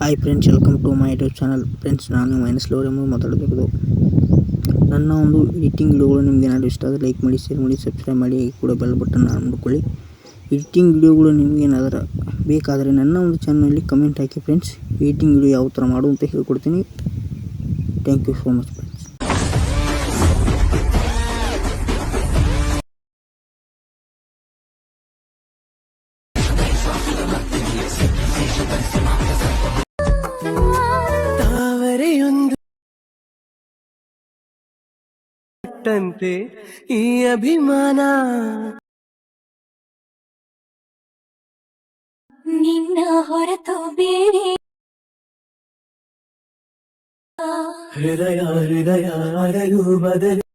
Hi friends, welcome to my YouTube channel. Friends, ನಾನು ಮೈನಸ್ ಲೋರ್ ಮಾತಾಡಬೇಕು. ನನ್ನ ಒಂದು ಎಡಿಟಿಂಗ್ ವಿಡಿಯೋಗಳು ನಿಮಗೆ ಏನಾದರೂ ಇಷ್ಟ ಆದರೆ ಲೈಕ್ ಮಾಡಿ, ಶೇರ್ ಮಾಡಿ, ಸಬ್ಸ್ಕ್ರೈಬ್ ಮಾಡಿ, ಕೂಡ ಬೆಲ್ ಬಟನ್ ನೋಡ್ಕೊಳ್ಳಿ. ಎಡಿಟಿಂಗ್ ವಿಡಿಯೋಗಳು ನಿಮಗೆ ಏನಾದರೂ ಬೇಕಾದರೆ ನನ್ನ ಒಂದು ಚಾನಲಲ್ಲಿ ಕಮೆಂಟ್ ಹಾಕಿ ಫ್ರೆಂಡ್ಸ್. ಎಡಿಟಿಂಗ್ ವಿಡಿಯೋ ಯಾವ ಥರ ಮಾಡು ಅಂತ ಹೇಳ್ಕೊಡ್ತೀನಿ. Thank you so much friends. ಈ ಅಭಿಮಾನ ನಿನ್ನ ಹೊರತು ಬೇರೆ ಹೃದಯ ಅರಳು ಬದಲು